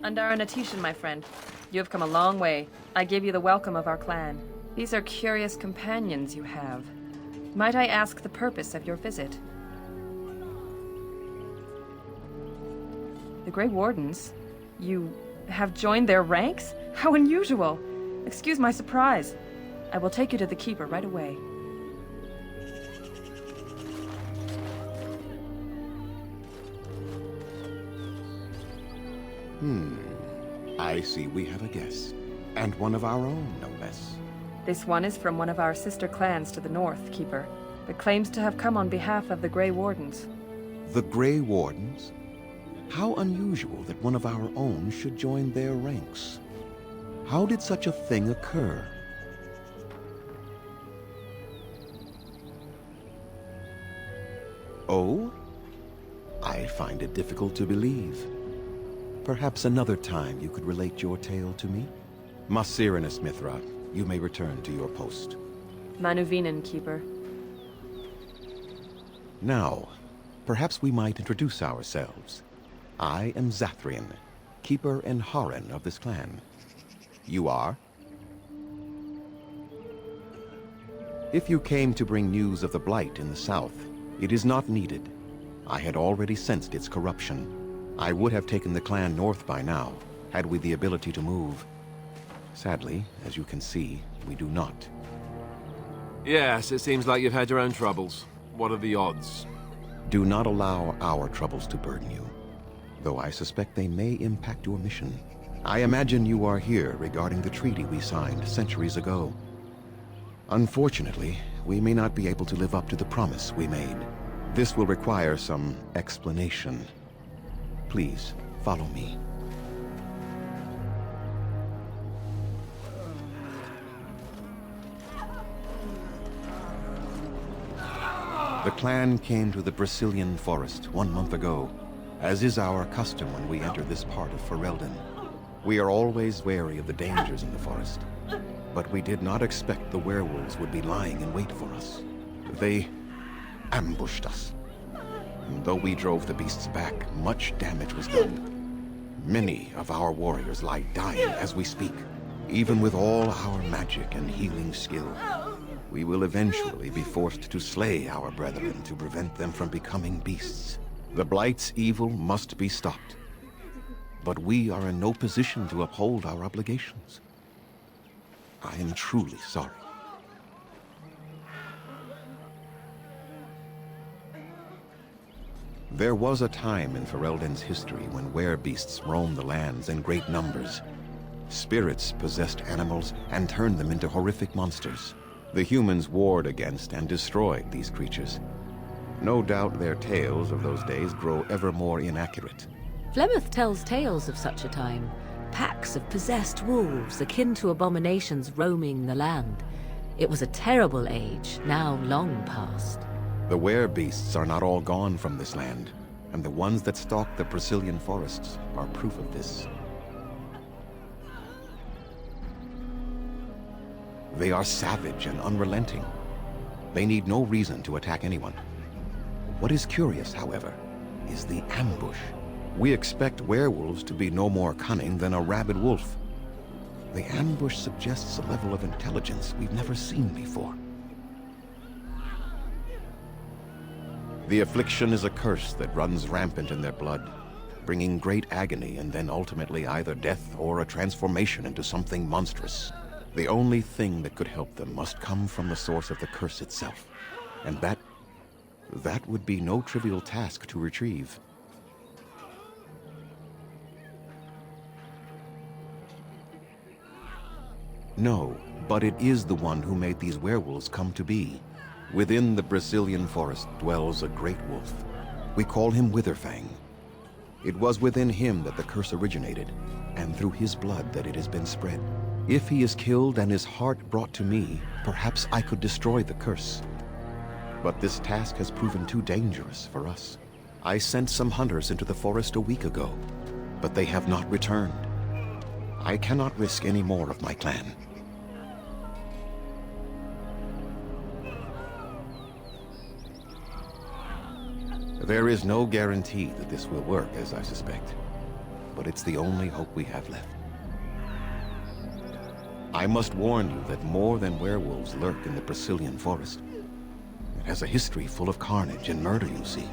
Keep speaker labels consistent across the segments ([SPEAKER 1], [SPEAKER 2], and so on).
[SPEAKER 1] Andara Natishan, my friend. You have come a long way. I give you the welcome of our clan. These are curious companions you have. Might I ask the purpose of your visit? The Grey Wardens? You have joined their ranks? How unusual! Excuse my surprise. I will take you to the Keeper right away.
[SPEAKER 2] I see we have a guest. And one of our own, no less.
[SPEAKER 1] This one is from one of our sister clans to the north, Keeper, but claims to have come on behalf of the Grey Wardens.
[SPEAKER 2] The Grey Wardens? How unusual that one of our own should join their ranks. How did such a thing occur? Oh? I find it difficult to believe. Perhaps another time you could relate your tale to me? Masirinus Mithra, you may return to your post.
[SPEAKER 1] Manuvinan, Keeper.
[SPEAKER 2] Now, perhaps we might introduce ourselves. I am Zathrian, Keeper and Haran of this clan. You are? If you came to bring news of the Blight in the south, it is not needed. I had already sensed its corruption. I would have taken the clan north by now, had we the ability to move. Sadly, as you can see, we do not.
[SPEAKER 3] Yes, it seems like you've had your own troubles. What are the odds?
[SPEAKER 2] Do not allow our troubles to burden you, though I suspect they may impact your mission. I imagine you are here regarding the treaty we signed centuries ago. Unfortunately, we may not be able to live up to the promise we made. This will require some explanation. Please, follow me. The clan came to the Brazilian forest 1 month ago, as is our custom when we enter this part of Ferelden. We are always wary of the dangers in the forest, but we did not expect the werewolves would be lying in wait for us. They ambushed us. And though we drove the beasts back, much damage was done. Many of our warriors lie dying as we speak. Even with all our magic and healing skill, we will eventually be forced to slay our brethren to prevent them from becoming beasts. The Blight's evil must be stopped. But we are in no position to uphold our obligations. I am truly sorry. There was a time in Ferelden's history when werebeasts roamed the lands in great numbers. Spirits possessed animals and turned them into horrific monsters. The humans warred against and destroyed these creatures. No doubt their tales of those days grow ever more inaccurate.
[SPEAKER 4] Flemeth tells tales of such a time. Packs of possessed wolves akin to abominations roaming the land. It was a terrible age, now long past.
[SPEAKER 2] The werebeasts are not all gone from this land, and the ones that stalk the Brazilian forests are proof of this. They are savage and unrelenting. They need no reason to attack anyone. What is curious, however, is the ambush. We expect werewolves to be no more cunning than a rabid wolf. The ambush suggests a level of intelligence we've never seen before. The affliction is a curse that runs rampant in their blood, bringing great agony and then ultimately either death or a transformation into something monstrous. The only thing that could help them must come from the source of the curse itself, and that would be no trivial task to retrieve. No, but it is the one who made these werewolves come to be. Within the Brazilian forest dwells a great wolf. We call him Witherfang. It was within him that the curse originated, and through his blood that it has been spread. If he is killed and his heart brought to me, perhaps I could destroy the curse. But this task has proven too dangerous for us. I sent some hunters into the forest a week ago, but they have not returned. I cannot risk any more of my clan. There is no guarantee that this will work, as I suspect. but it's the only hope we have left. I must warn you that more than werewolves lurk in the Brazilian forest. It has a history full of carnage and murder, you see.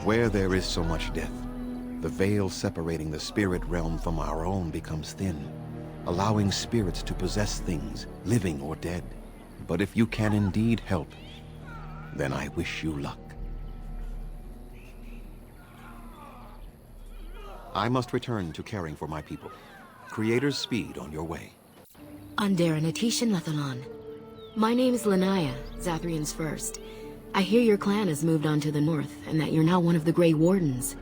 [SPEAKER 2] Where there is so much death, the veil separating the spirit realm from our own becomes thin, allowing spirits to possess things, living or dead. But if you can indeed help, then I wish you luck. I must return to caring for my people. Creator's speed on your way.
[SPEAKER 5] Under Natishan Lathalan. My name is Lanaya, Zathrian's first. I hear your clan has moved on to the north, and that you're now one of the Grey Wardens.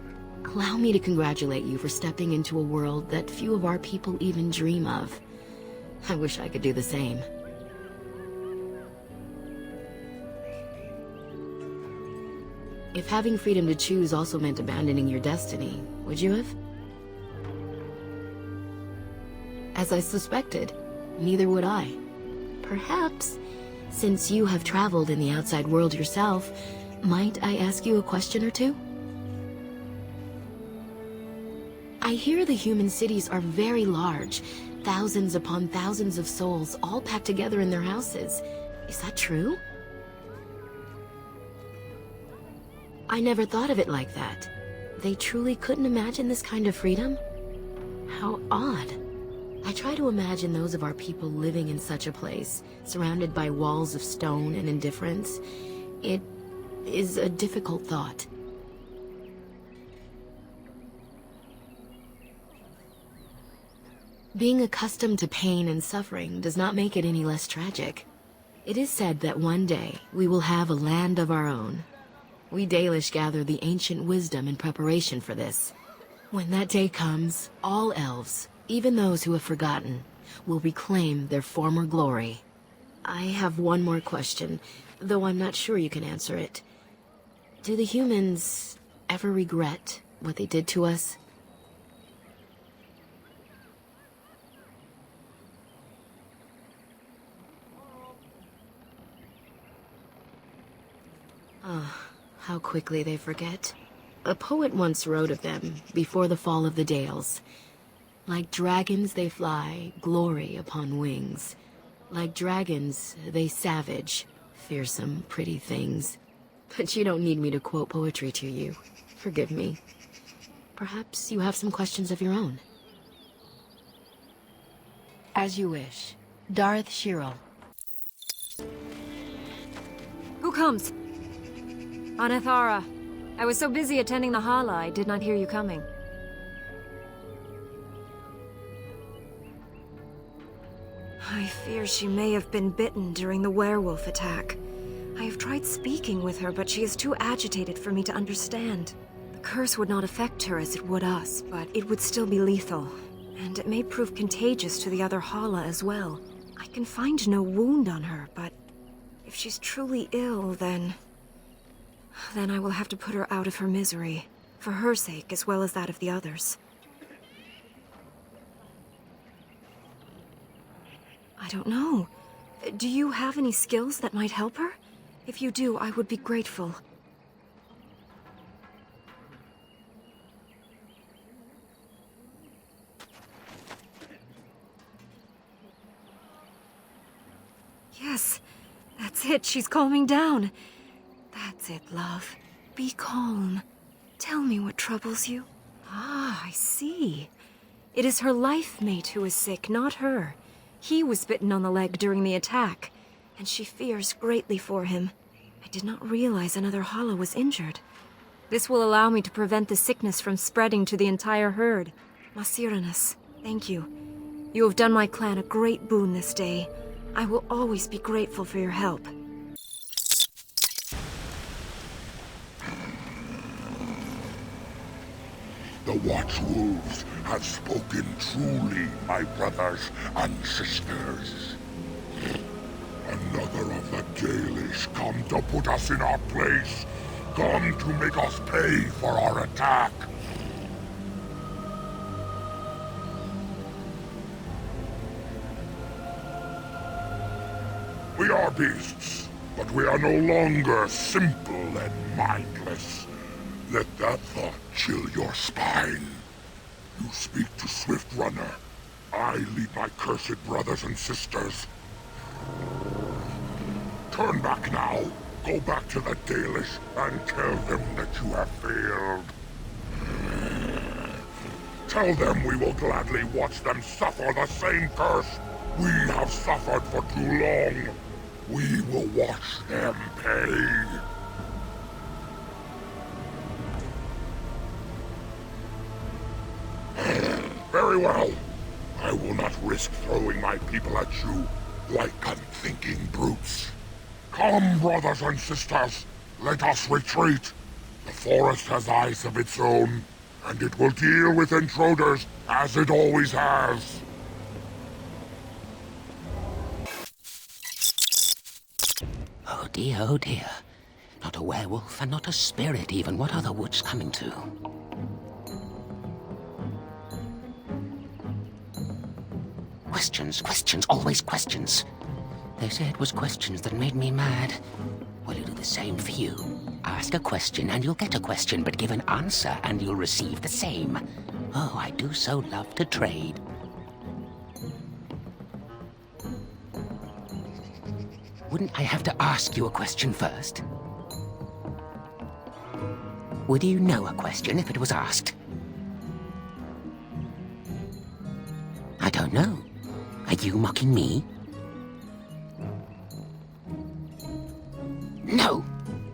[SPEAKER 5] Allow me to congratulate you for stepping into a world that few of our people even dream of. I wish I could do the same. If having freedom to choose also meant abandoning your destiny, would you have? As I suspected, neither would I. Perhaps, since you have traveled in the outside world yourself, might I ask you a question or two? I hear the human cities are very large, thousands upon thousands of souls all packed together in their houses. Is that true? I never thought of it like that. They truly couldn't imagine this kind of freedom? How odd. I try to imagine those of our people living in such a place, surrounded by walls of stone and indifference. It is a difficult thought. Being accustomed to pain and suffering does not make it any less tragic. It is said that one day we will have a land of our own. We Dalish gather the ancient wisdom in preparation for this. When that day comes, all elves, even those who have forgotten, will reclaim their former glory. I have one more question, though I'm not sure you can answer it. Do the humans ever regret what they did to us? How quickly they forget. A poet once wrote of them before the fall of the Dales. Like dragons they fly, glory upon wings. Like dragons, they savage, fearsome, pretty things. But you don't need me to quote poetry to you. Forgive me. Perhaps you have some questions of your own. As you wish. Darth Shirel.
[SPEAKER 6] Who comes? Anathara. I was so busy attending the Hala, I did not hear you coming. I fear she may have been bitten during the werewolf attack. I have tried speaking with her, but she is too agitated for me to understand. The curse would not affect her as it would us, but it would still be lethal. And it may prove contagious to the other Hala as well. I can find no wound on her, but if she's truly ill, then I will have to put her out of her misery, for her sake as well as that of the others. I don't know. Do you have any skills that might help her? If you do, I would be grateful. Yes, that's it. She's calming down. That's it, love. Be calm. Tell me what troubles you. Ah, I see. It is her life mate who is sick, not her. He was bitten on the leg during the attack, and she fears greatly for him. I did not realize another Hala was injured. This will allow me to prevent the sickness from spreading to the entire herd. Masiranus, thank you. You have done my clan a great boon this day. I will always be grateful for your help.
[SPEAKER 7] The Watchwolves have spoken truly, my brothers and sisters. Another of the Dalish come to put us in our place, come to make us pay for our attack. We are beasts, but we are no longer simple and mindless. Let that thought chill your spine. You speak to Swift Runner. I lead my cursed brothers and sisters. Turn back now. Go back to the Dalish and tell them that you have failed. Tell them we will gladly watch them suffer the same curse we have suffered for too long. We will watch them pay. Very well. I will not risk throwing my people at you like unthinking brutes. Come, brothers and sisters. Let us retreat. The forest has eyes of its own, and it will deal with intruders as it always has.
[SPEAKER 8] Oh dear, oh dear. Not a werewolf and not a spirit even. What are the woods coming to? Questions, questions, always questions. They say it was questions that made me mad. Will you do the same for you? Ask a question and you'll get a question, but give an answer and you'll receive the same. Oh, I do so love to trade. Wouldn't I have to ask you a question first? Would you know a question if it was asked? I don't know. Are you mocking me? No,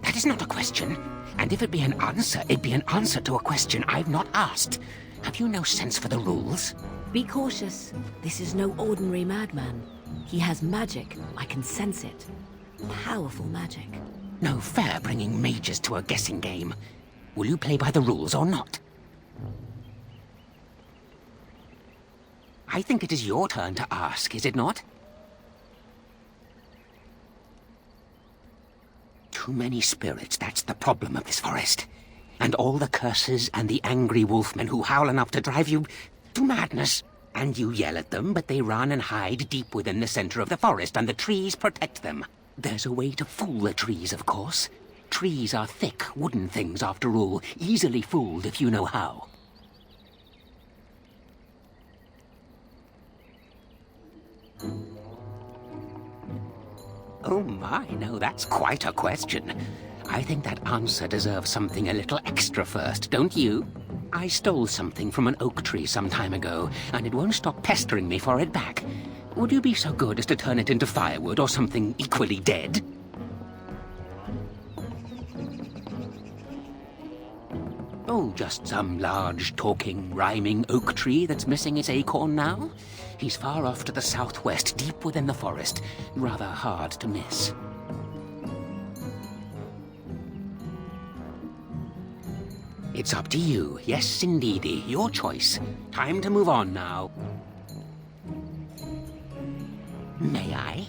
[SPEAKER 8] that is not a question. And if it be an answer, it'd be an answer to a question I've not asked. Have you no sense for the rules?
[SPEAKER 4] Be cautious. This is no ordinary madman. He has magic. I can sense it. Powerful magic.
[SPEAKER 8] No fair bringing mages to a guessing game. Will you play by the rules or not? I think it is your turn to ask, is it not? Too many spirits, that's the problem of this forest. And all the curses and the angry wolfmen who howl enough to drive you to madness. And you yell at them, but they run and hide deep within the center of the forest, and the trees protect them. There's a way to fool the trees, of course. Trees are thick, wooden things, after all, easily fooled if you know how. Oh my, no, that's quite a question. I think that answer deserves something a little extra first, don't you? I stole something from an oak tree some time ago, and it won't stop pestering me for it back. Would you be so good as to turn it into firewood or something equally dead? Oh, just some large, talking, rhyming oak tree that's missing its acorn now? He's far off to the southwest, deep within the forest. Rather hard to miss. It's up to you. Yes, indeedy. Your choice. Time to move on now. May I?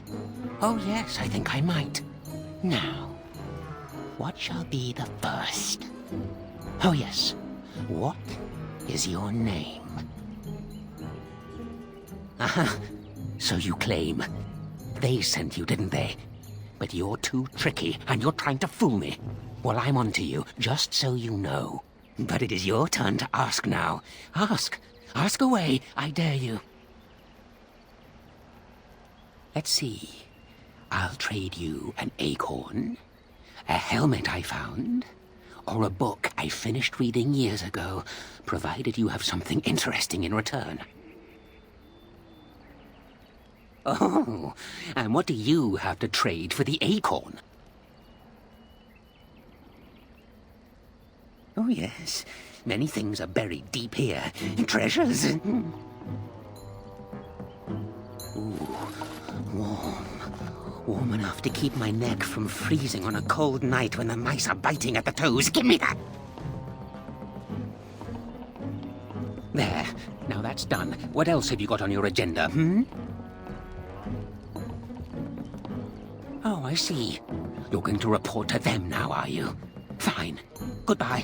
[SPEAKER 8] Oh, yes, I think I might. Now, what shall be the first? Oh, yes. What is your name? Aha, so you claim. They sent you, didn't they? But you're too tricky, and you're trying to fool me. Well, I'm on to you, just so you know. But it is your turn to ask now. Ask. Ask away, I dare you. Let's see. I'll trade you an acorn, a helmet I found, or a book I finished reading years ago, provided you have something interesting in return. Oh, and what do you have to trade for the acorn? Oh, yes. Many things are buried deep here. Treasures. Ooh, warm. Warm enough to keep my neck from freezing on a cold night when the mice are biting at the toes. Give me that! There. Now that's done. What else have you got on your agenda, Oh, I see. You're going to report to them now, are you? Fine. Goodbye.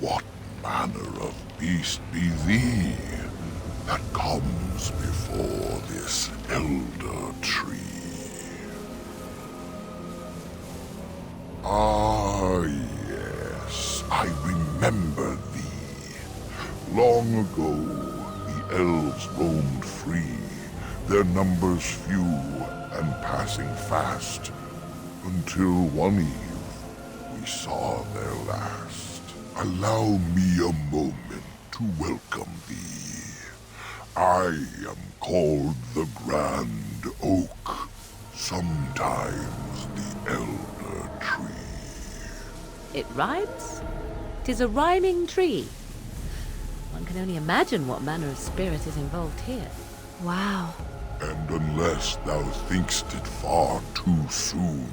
[SPEAKER 7] What manner of beast be thee that comes before this elder tree? Ah, I remember thee. Long ago, the elves roamed free, their numbers few and passing fast, until one eve we saw their last. Allow me a moment to welcome thee. I am called the Grand Oak, sometimes the Elder Tree.
[SPEAKER 4] It rhymes? 'Tis a rhyming tree. One can only imagine what manner of spirit is involved here.
[SPEAKER 6] Wow.
[SPEAKER 7] And unless thou think'st it far too soon,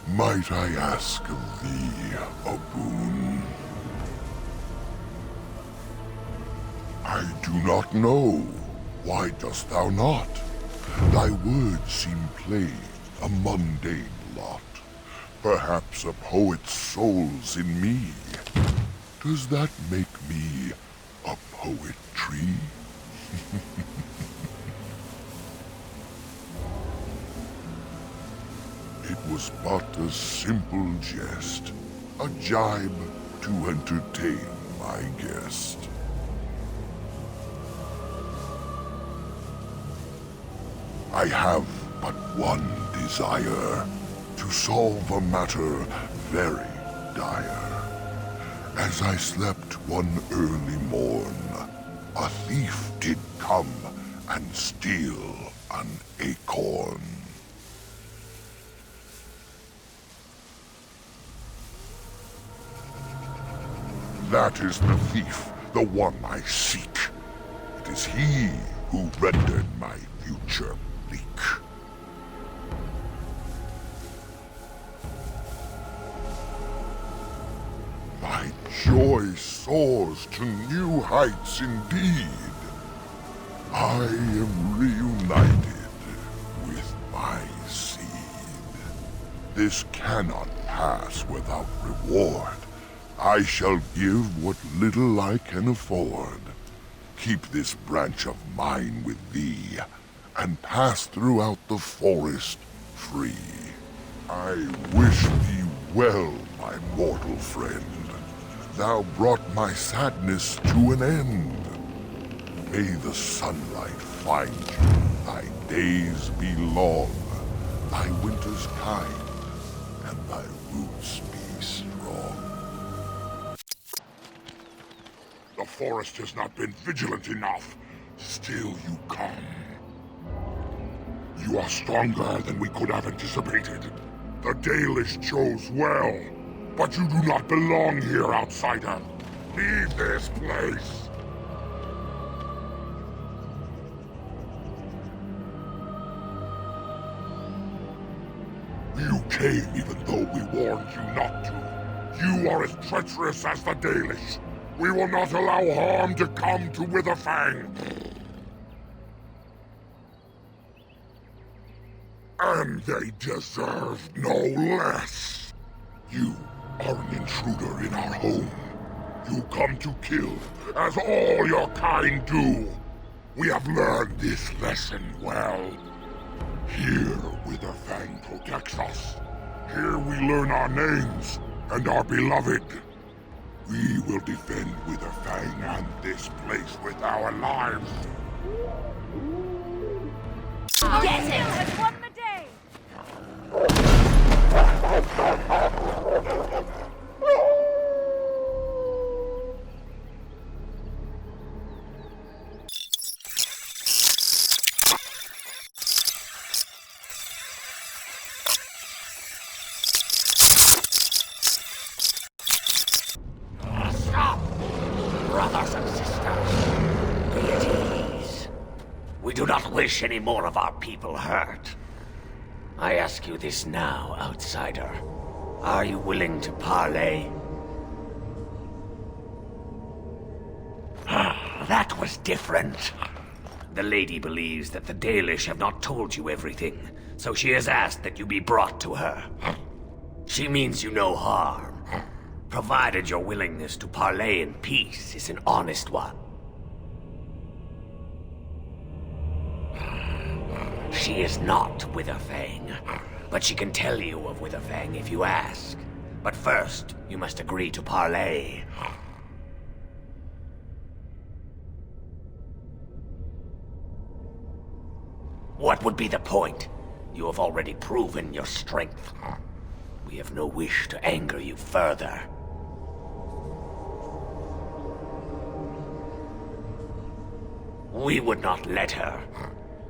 [SPEAKER 7] might I ask of thee a boon? I do not know. Why dost thou not? Thy words seem plain, a mundane lot. Perhaps a poet's soul's in me. Does that make me a poetry? It was but a simple jest, a jibe to entertain my guest. I have but one desire, to solve a matter very dire. As I slept one early morn, a thief did come and steal an acorn. That is the thief, the one I seek. It is he who rendered my future bleak. My joy soars to new heights indeed. I am reunited with my seed. This cannot pass without reward. I shall give what little I can afford. Keep this branch of mine with thee, and pass throughout the forest free. I wish thee well, my mortal friend. Thou brought my sadness to an end. May the sunlight find you, thy days be long, thy winters kind, and thy roots be strong. The forest has not been vigilant enough. Still you come. You are stronger than we could have anticipated. The Dalish chose well, but you do not belong here, outsider. Leave this place. You came even though we warned you not to. You are as treacherous as the Dalish. We will not allow harm to come to Witherfang. And they deserve no less. You are an intruder in our home. You come to kill, as all your kind do. We have learned this lesson well. Here, Witherfang protects us. Here we learn our names and are beloved. We will defend Witherfang and this place with our lives.
[SPEAKER 9] Get it! Has won the day!
[SPEAKER 8] Stop! Brothers and sisters, be at ease. We do not wish any more of our people hurt. I ask you this now, outsider. Are you willing to parley? That was different. The lady believes that the Dalish have not told you everything, so she has asked that you be brought to her. She means you no harm, provided your willingness to parley in peace is an honest one. She is not Witherfang, but she can tell you of Witherfang if you ask.
[SPEAKER 10] But first, you must agree to parley. What would be the point? You have already proven your strength. We have no wish to anger you further. We would not let her.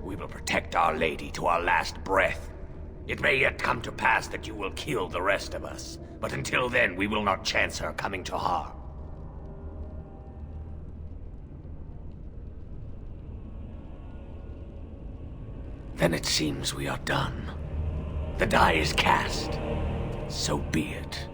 [SPEAKER 10] We will protect Our Lady to our last breath. It may yet come to pass that you will kill the rest of us, but until then we will not chance her coming to harm. Then it seems we are done. The die is cast. So be it.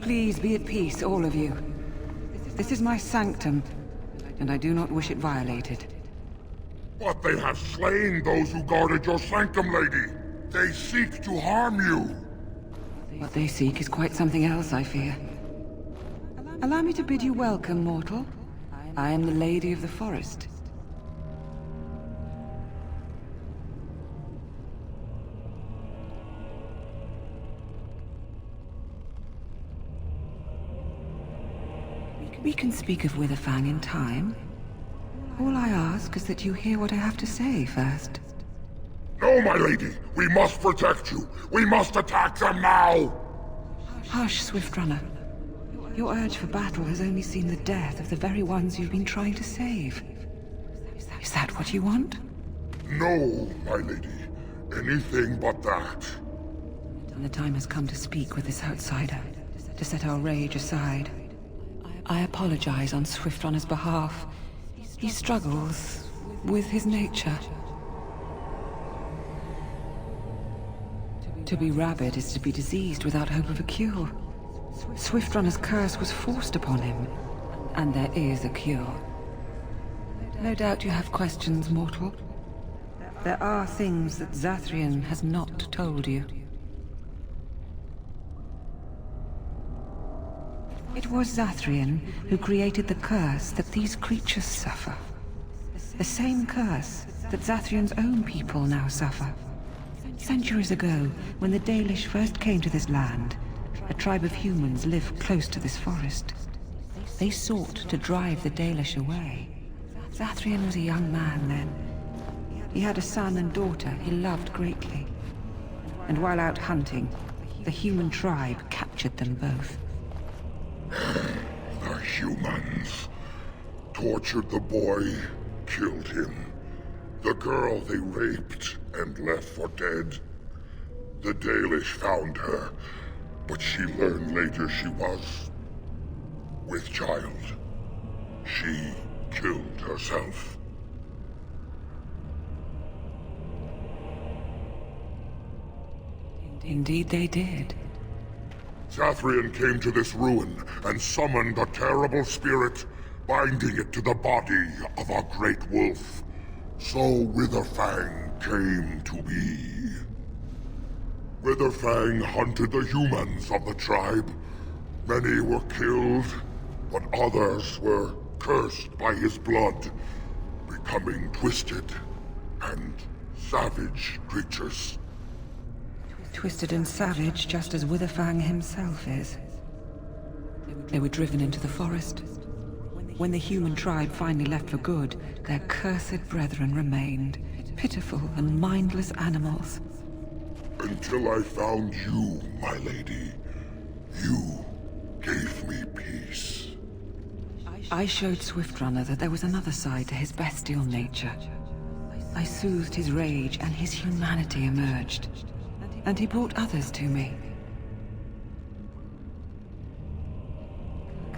[SPEAKER 11] Please be at peace, all of you. This is my sanctum, and I do not wish it violated.
[SPEAKER 7] But they have slain those who guarded your sanctum, lady. They seek to harm you.
[SPEAKER 11] What they seek is quite something else, I fear. Allow me to bid you welcome, mortal. I am the Lady of the Forest. We can speak of Witherfang in time. All I ask is that you hear what I have to say first.
[SPEAKER 7] No, my lady! We must protect you! We must attack them now!
[SPEAKER 11] Hush, Swiftrunner. Your urge for battle has only seen the death of the very ones you've been trying to save. Is that what you want?
[SPEAKER 7] No, my lady. Anything but that.
[SPEAKER 11] And the time has come to speak with this outsider, to set our rage aside. I apologize on Swiftrunner's behalf. He struggles with his nature. To be rabid is to be diseased without hope of a cure. Swiftrunner's curse was forced upon him, and there is a cure. No doubt you have questions, mortal. There are things that Zathrian has not told you. It was Zathrian who created the curse that these creatures suffer. The same curse that Zathrian's own people now suffer. Centuries ago, when the Dalish first came to this land, a tribe of humans lived close to this forest. They sought to drive the Dalish away. Zathrian was a young man then. He had a son and daughter he loved greatly. And while out hunting, the human tribe captured them both.
[SPEAKER 7] The humans tortured the boy, killed him. The girl they raped and left for dead. The Dalish found her, but she learned later she was with child. She killed herself.
[SPEAKER 11] Indeed they did.
[SPEAKER 7] Zathrian came to this ruin and summoned a terrible spirit, binding it to the body of a great wolf. So Witherfang came to be. Witherfang hunted the humans of the tribe. Many were killed, but others were cursed by his blood, becoming twisted and savage creatures.
[SPEAKER 11] Twisted and savage, just as Witherfang himself is. They were driven into the forest. When the human tribe finally left for good, their cursed brethren remained, pitiful and mindless animals.
[SPEAKER 7] Until I found you, my lady. You gave me peace.
[SPEAKER 11] I showed Swiftrunner that there was another side to his bestial nature. I soothed his rage and his humanity emerged. And he brought others to me.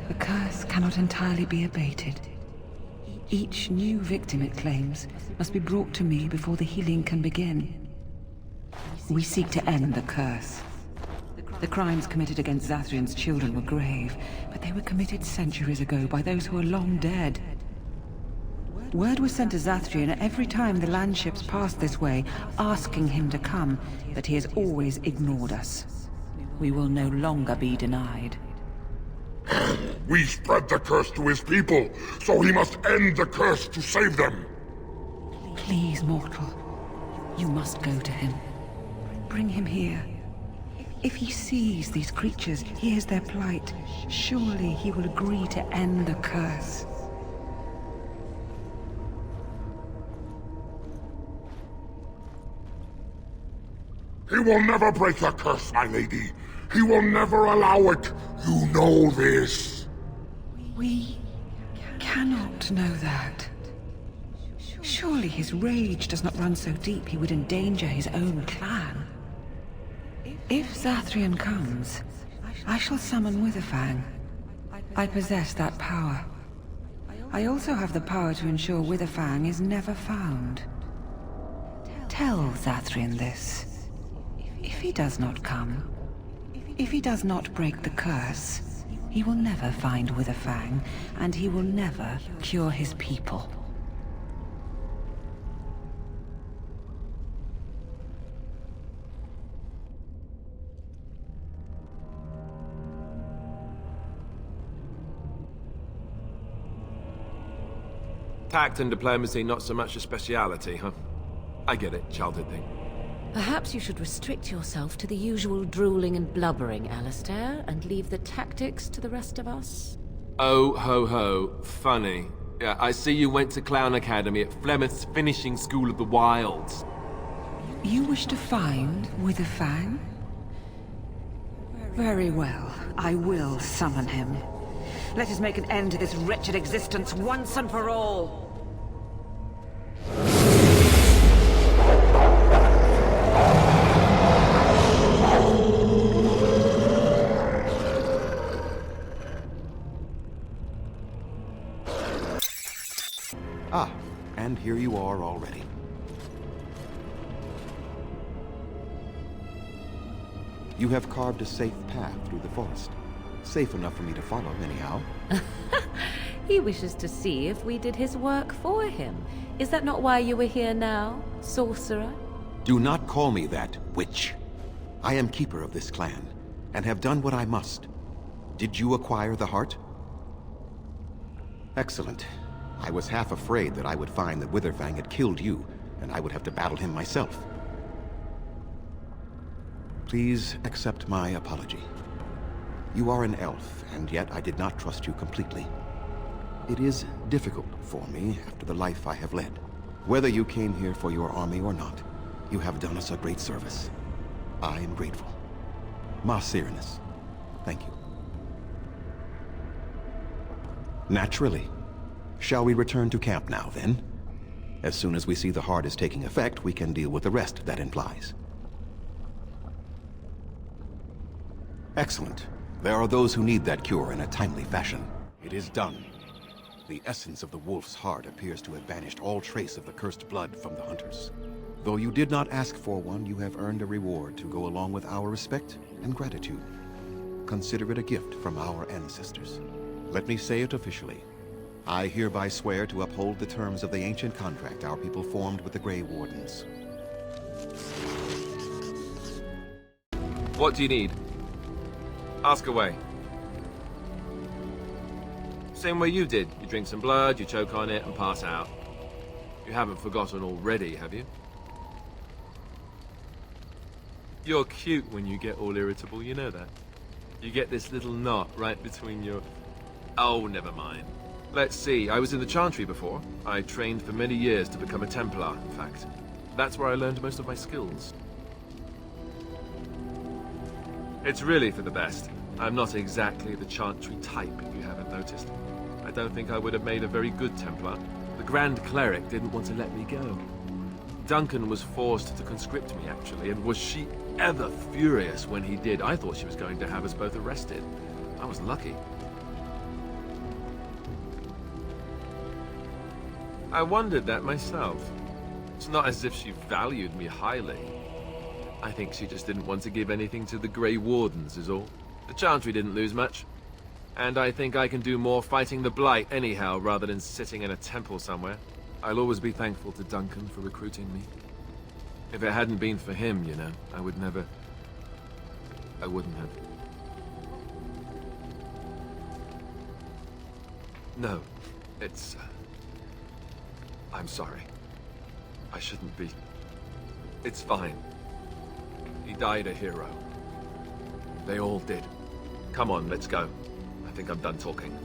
[SPEAKER 11] The curse cannot entirely be abated. Each new victim, it claims, must be brought to me before the healing can begin. We seek to end the curse. The crimes committed against Zathrian's children were grave, but they were committed centuries ago by those who are long dead. Word was sent to Zathrian every time the landships passed this way, asking him to come, but he has always ignored us. We will no longer be denied.
[SPEAKER 7] We spread the curse to his people, so he must end the curse to save them.
[SPEAKER 11] Please, mortal. You must go to him. Bring him here. If he sees these creatures, hears their plight, surely he will agree to end the curse.
[SPEAKER 7] He will never break the curse, my lady. He will never allow it. You know this.
[SPEAKER 11] We cannot know that. Surely his rage does not run so deep he would endanger his own clan. If Zathrian comes, I shall summon Witherfang. I possess that power. I also have the power to ensure Witherfang is never found. Tell Zathrian this. If he does not come, if he does not break the curse, he will never find Witherfang, and he will never cure his people.
[SPEAKER 3] Tact and diplomacy, not so much a speciality, huh? I get it, childhood thing.
[SPEAKER 4] Perhaps you should restrict yourself to the usual drooling and blubbering, Alistair, and leave the tactics to the rest of us.
[SPEAKER 3] Oh, ho, ho. Funny. Yeah, I see you went to Clown Academy at Flemeth's Finishing School of the Wilds.
[SPEAKER 11] You wish to find Witherfang? Very well. I will summon him. Let us make an end to this wretched existence once and for all.
[SPEAKER 2] Ah, and here you are already. You have carved a safe path through the forest. Safe enough for me to follow, anyhow.
[SPEAKER 4] He wishes to see if we did his work for him. Is that not why you were here now, sorcerer?
[SPEAKER 2] Do not call me that, witch. I am keeper of this clan, and have done what I must. Did you acquire the heart? Excellent. I was half afraid that I would find that Witherfang had killed you, and I would have to battle him myself. Please accept my apology. You are an elf, and yet I did not trust you completely. It is difficult for me after the life I have led. Whether you came here for your army or not, you have done us a great service. I am grateful. Ma Cyrinus, thank you. Naturally. Shall we return to camp now, then? As soon as we see the heart is taking effect, we can deal with the rest that implies. Excellent. There are those who need that cure in a timely fashion. It is done. The essence of the wolf's heart appears to have banished all trace of the cursed blood from the hunters. Though you did not ask for one, you have earned a reward to go along with our respect and gratitude. Consider it a gift from our ancestors. Let me say it officially. I hereby swear to uphold the terms of the ancient contract our people formed with the Grey Wardens.
[SPEAKER 3] What do you need? Ask away. Same way you did. You drink some blood, you choke on it, and pass out. You haven't forgotten already, have you? You're cute when you get all irritable, you know that. You get this little knot right between your... Oh, never mind. Let's see, I was in the Chantry before. I trained for many years to become a Templar, in fact. That's where I learned most of my skills. It's really for the best. I'm not exactly the Chantry type, if you haven't noticed. I don't think I would have made a very good Templar. The Grand Cleric didn't want to let me go. Duncan was forced to conscript me, actually, and was she ever furious when he did? I thought she was going to have us both arrested. I was lucky. I wondered that myself. It's not as if she valued me highly. I think she just didn't want to give anything to the Grey Wardens, is all. The Chantry didn't lose much. And I think I can do more fighting the Blight anyhow, rather than sitting in a temple somewhere. I'll always be thankful to Duncan for recruiting me. If it hadn't been for him, you know, I wouldn't have. No, it's... I'm sorry. I shouldn't be. It's fine. He died a hero. They all did. Come on, let's go. I think I'm done talking.